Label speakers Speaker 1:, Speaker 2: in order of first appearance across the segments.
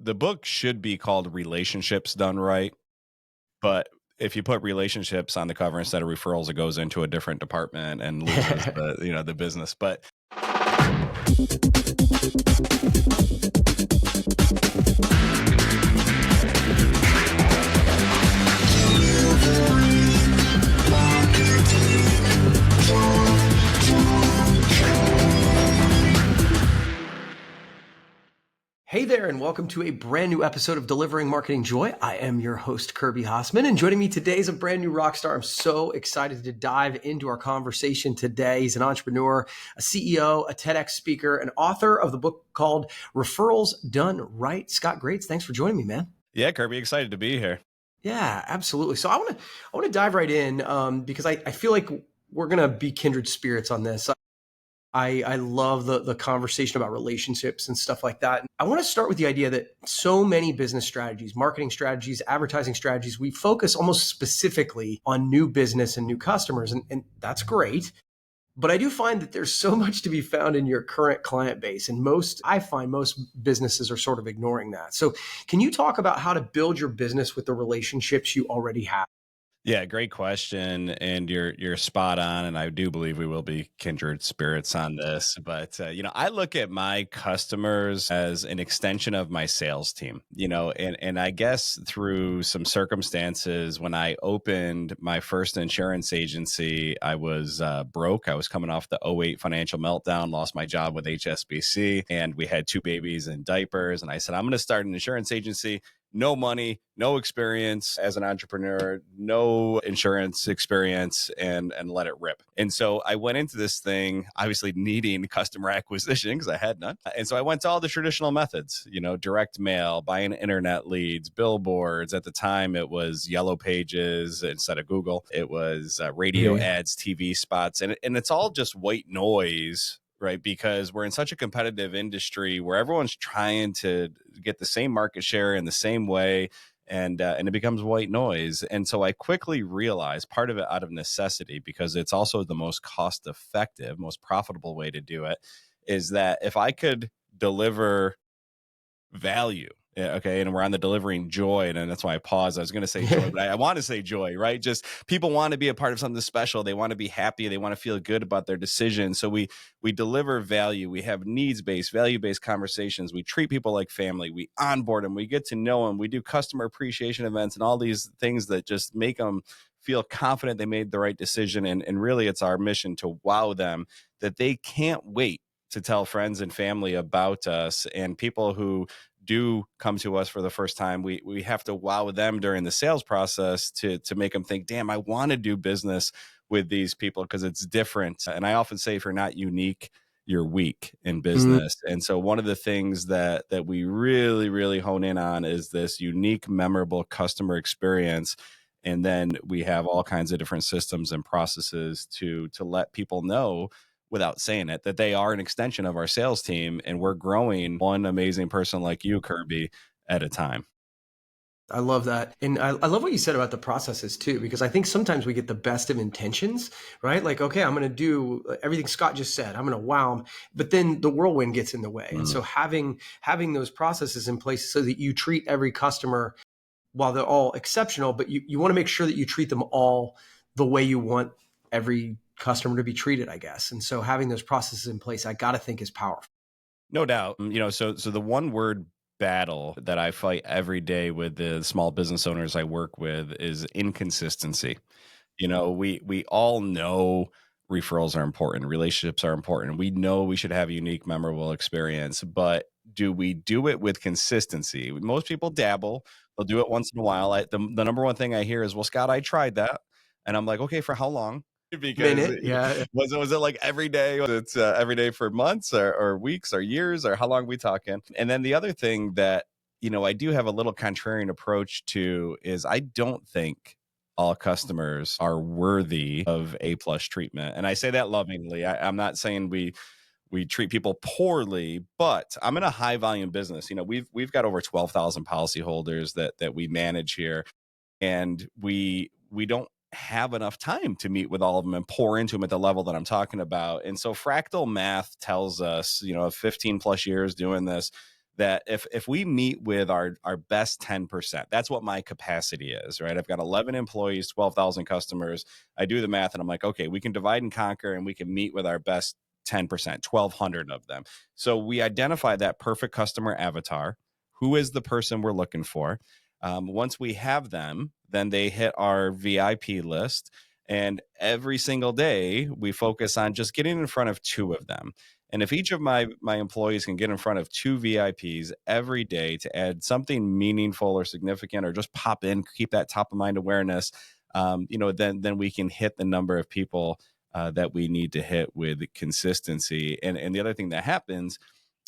Speaker 1: the book should be called Relationships Done Right, but if you put relationships on the cover instead of referrals, it goes into a different department and loses the business. But
Speaker 2: Hey there, and welcome to a brand new episode of Delivering Marketing Joy. I am your host, Kirby Hassman, and joining me today is a brand new rock star. I'm so excited to dive into our conversation today. He's an entrepreneur, a CEO, a TEDx speaker, and author of the book called Referrals Done Right. Scott Grates, thanks for joining me, man.
Speaker 1: yeah, Kirby, excited to be here.
Speaker 2: Yeah, absolutely. So I want to dive right in because I feel like we're going to be kindred spirits on this. I love the conversation about relationships and stuff like that. I want to start with the idea that so many business strategies, marketing strategies, advertising strategies, we focus almost specifically on new business and new customers, and that's great. But I do find that there's so much to be found in your current client base. And I find most businesses are sort of ignoring that. So can you talk about how to build your business with the relationships you already have?
Speaker 1: Yeah, great question, and you're spot on, and I do believe we will be kindred spirits on this. But I look at my customers as an extension of my sales team. And I guess through some circumstances, when I opened my first insurance agency, I was broke. I was coming off the '08 financial meltdown, lost my job with HSBC, and we had two babies in diapers. And I said, I'm going to start an insurance agency. No money, no experience as an entrepreneur, no insurance experience, and let it rip. And so I went into this thing obviously needing customer acquisition because I had none. And so I went to all the traditional methods, direct mail, buying internet leads, billboards. At the time, it was Yellow Pages instead of Google. It was radio ads, TV spots, and it's all just white noise, right? Because we're in such a competitive industry where everyone's trying to get the same market share in the same way, and it becomes white noise. And so I quickly realized, part of it out of necessity, because it's also the most cost effective, most profitable way to do it, is that if I could deliver value. Yeah, okay. And we're on the delivering joy. And that's why I paused. I was going to say joy, but I want to say joy, right? Just people want to be a part of something special. They want to be happy. They want to feel good about their decision. So we deliver value. We have needs-based, value-based conversations. We treat people like family. We onboard them. We get to know them. We do customer appreciation events and all these things that just make them feel confident they made the right decision. And really, it's our mission to wow them that they can't wait to tell friends and family about us. And people who do come to us for the first time, we have to wow them during the sales process to make them think, damn, I want to do business with these people because it's different. And I often say, if you're not unique, you're weak in business. And so one of the things that we really, really hone in on is this unique, memorable customer experience. And then we have all kinds of different systems and processes to let people know, without saying it, that they are an extension of our sales team, and we're growing one amazing person like you, Kirby, at a time.
Speaker 2: I love that. And I love what you said about the processes too, because I think sometimes we get the best of intentions, right? Like, okay, I'm going to do everything Scott just said. I'm going to wow them. But then the whirlwind gets in the way. And so having those processes in place so that you treat every customer, while they're all exceptional, but you want to make sure that you treat them all the way you want every customer to be treated, I guess. And so having those processes in place, I got to think is powerful.
Speaker 1: No doubt. So the one word battle that I fight every day with the small business owners I work with is inconsistency. We all know referrals are important, relationships are important. We know we should have a unique, memorable experience, but do we do it with consistency? Most people dabble. They'll do it once in a while. The number one thing I hear is, well, Scott, I tried that. And I'm like, okay, for how long? Because
Speaker 2: Minute, yeah.
Speaker 1: was it like every day? Was it every day for months or weeks or years, or how long are we talking? And then the other thing that, I do have a little contrarian approach to is, I don't think all customers are worthy of A+ treatment. And I say that lovingly. I'm not saying we treat people poorly, but I'm in a high volume business. We've got over 12,000 policyholders that we manage here, and we don't have enough time to meet with all of them and pour into them at the level that I'm talking about. And so fractal math tells us, 15 plus years doing this, that if we meet with our best 10%, that's what my capacity is, right? I've got 11 employees, 12,000 customers. I do the math and I'm like, okay, we can divide and conquer and we can meet with our best 10%, 1,200 of them. So we identify that perfect customer avatar. Who is the person we're looking for? Once we have them, then they hit our VIP list. And every single day, we focus on just getting in front of two of them. And if each of my employees can get in front of two VIPs every day to add something meaningful or significant, or just pop in, keep that top of mind awareness, then we can hit the number of people that we need to hit with consistency. And the other thing that happens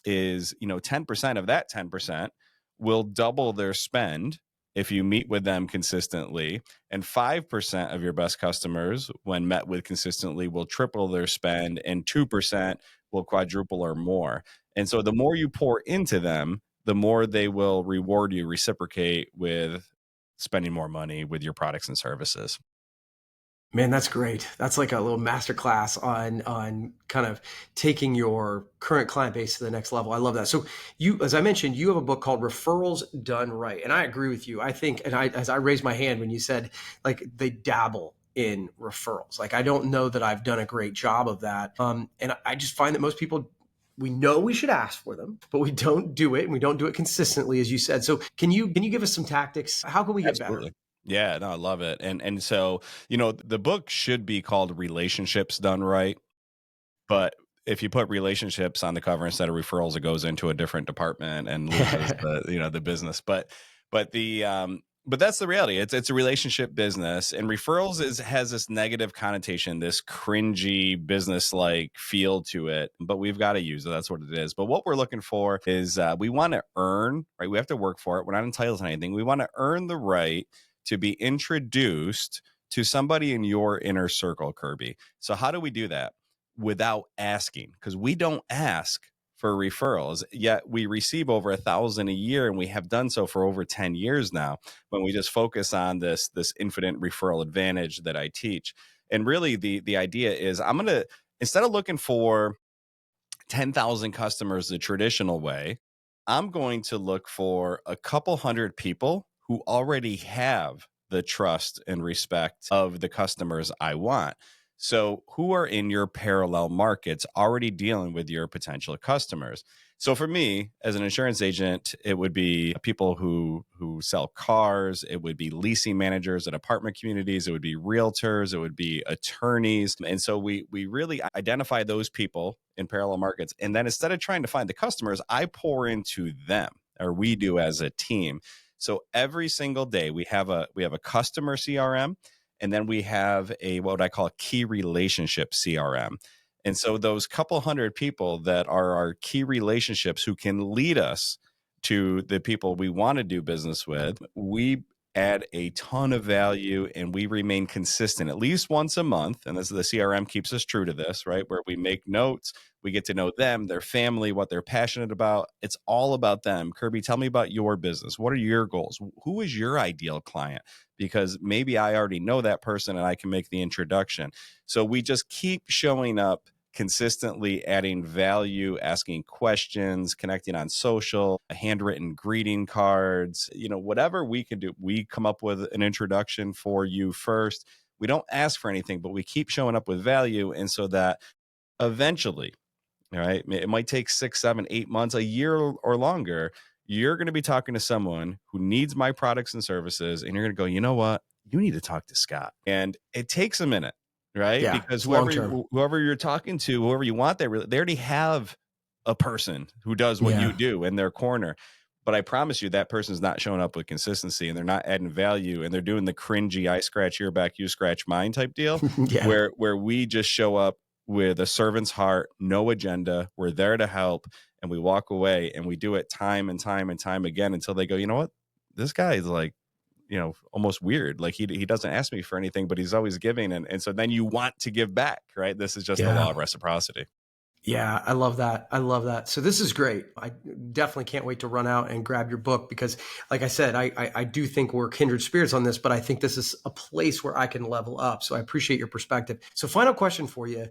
Speaker 1: is 10% of that 10% will double their spend if you meet with them consistently, and 5% of your best customers when met with consistently will triple their spend, and 2% will quadruple or more. And so the more you pour into them, the more they will reward you, reciprocate with spending more money with your products and services.
Speaker 2: Man, that's great. That's like a little masterclass on kind of taking your current client base to the next level. I love that. So you, as I mentioned, you have a book called Referrals Done Right, and I agree with you. I think, and as I raised my hand when you said like they dabble in referrals, like I don't know that I've done a great job of that. And I just find that most people. We know we should ask for them, but we don't do it, and we don't do it consistently, as you said. So, can you give us some tactics? How can we get better?
Speaker 1: Absolutely. Yeah, no, I love it. And so, the book should be called Relationships Done Right. But if you put relationships on the cover instead of referrals, it goes into a different department and loses the business. But that's the reality. It's a relationship business, and referrals has this negative connotation, this cringy business like feel to it. But we've got to use it. That's what it is. But what we're looking for is we want to earn, right? We have to work for it. We're not entitled to anything. We want to earn the right to be introduced to somebody in your inner circle, Kirby. So how do we do that? Without asking, because we don't ask for referrals, yet we receive over 1,000 a year, and we have done so for over 10 years now, when we just focus on this infinite referral advantage that I teach. And really the idea is, I'm going to, instead of looking for 10,000 customers the traditional way, I'm going to look for a couple hundred people who already have the trust and respect of the customers I want. So, who are in your parallel markets already dealing with your potential customers? So, for me, as an insurance agent, it would be people who sell cars. It would be leasing managers at apartment communities. It would be realtors. It would be attorneys. And so we really identify those people in parallel markets. And then instead of trying to find the customers, I pour into them, or we do as a team. So every single day we have a customer CRM, and then we have a what I call a key relationship CRM. And so those couple hundred people that are our key relationships who can lead us to the people we want to do business with, we add a ton of value, and we remain consistent at least once a month. And this is the CRM keeps us true to this, right? Where we make notes, we get to know them, their family, what they're passionate about. It's all about them. Kirby, tell me about your business. What are your goals? Who is your ideal client? Because maybe I already know that person and I can make the introduction. So we just keep showing up consistently, adding value, asking questions, connecting on social, handwritten greeting cards, whatever we can do. We come up with an introduction for you first. We don't ask for anything, but we keep showing up with value. And so that eventually, all right, it might take 6, 7, 8 months, a year or longer, you're going to be talking to someone who needs my products and services, and you're going to go, you know what? You need to talk to Scott. And it takes a minute, right?
Speaker 2: Yeah,
Speaker 1: Because
Speaker 2: it's long term.
Speaker 1: whoever you're talking to, whoever you want, they already have a person who does what you
Speaker 2: Yeah,
Speaker 1: do in their corner. But I promise you, that person's not showing up with consistency, and they're not adding value, and they're doing the cringy "I scratch your back, you scratch mine" type deal,
Speaker 2: yeah.
Speaker 1: where we just show up with a servant's heart, no agenda. We're there to help, and we walk away, and we do it time and time and time again until they go, you know what, this guy is like, almost weird. Like he doesn't ask me for anything, but he's always giving. And so then you want to give back, right? This is just the law
Speaker 2: Yeah.
Speaker 1: of reciprocity.
Speaker 2: Yeah, I love that. I love that. So this is great. I definitely can't wait to run out and grab your book because, like I said, I do think we're kindred spirits on this, but I think this is a place where I can level up. So I appreciate your perspective. So final question for you.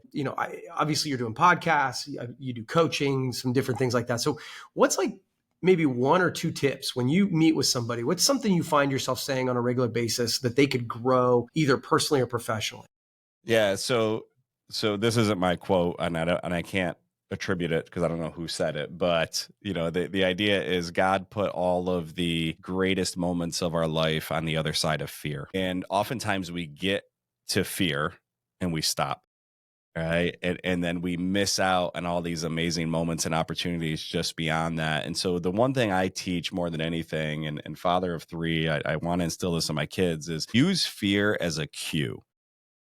Speaker 2: Obviously you're doing podcasts, you do coaching, some different things like that. So what's like maybe one or two tips when you meet with somebody? What's something you find yourself saying on a regular basis that they could grow either personally or professionally?
Speaker 1: Yeah, so this isn't my quote, and I can't attribute it because I don't know who said it, but the idea is God put all of the greatest moments of our life on the other side of fear. And oftentimes we get to fear and we stop. Right. And then we miss out on all these amazing moments and opportunities just beyond that. And so the one thing I teach more than anything, and father of three, I want to instill this in my kids, is use fear as a cue.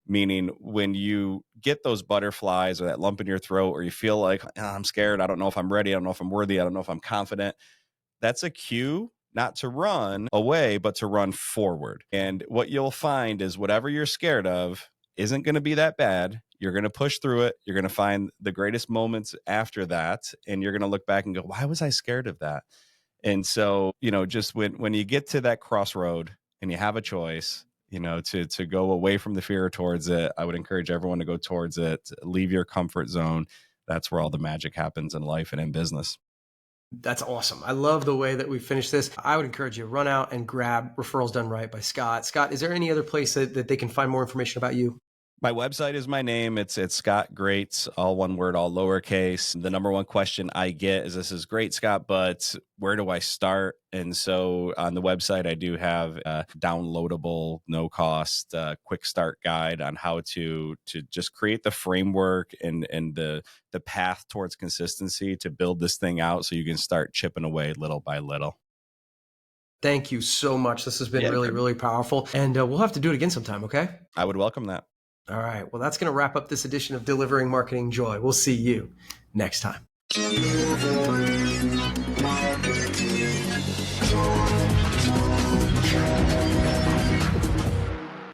Speaker 1: Meaning when you get those butterflies or that lump in your throat, or you feel like, "Ah, I'm scared, I don't know if I'm ready, I don't know if I'm worthy, I don't know if I'm confident," that's a cue not to run away, but to run forward. And what you'll find is whatever you're scared of isn't going to be that bad. You're going to push through it. You're going to find the greatest moments after that. And you're going to look back and go, why was I scared of that? And so, just when you get to that crossroad and you have a choice, to go away from the fear towards it, I would encourage everyone to go towards it. Leave your comfort zone. That's where all the magic happens in life and in business.
Speaker 2: That's awesome. I love the way that we finished this. I would encourage you, run out and grab Referrals Done Right by Scott. Scott, is there any other place that they can find more information about you?
Speaker 1: My website is my name. It's Scott Grates, all one word, all lowercase. The number one question I get is, "This is great, Scott, but where do I start?" And so on the website, I do have a downloadable, no cost, quick start guide on how to just create the framework and the path towards consistency to build this thing out, so you can start chipping away little by little.
Speaker 2: Thank you so much. This has been
Speaker 1: Yeah,
Speaker 2: really, really powerful. And we'll have to do it again sometime, okay?
Speaker 1: I would welcome that.
Speaker 2: All right. Well, that's going to wrap up this edition of Delivering Marketing Joy. We'll see you next time.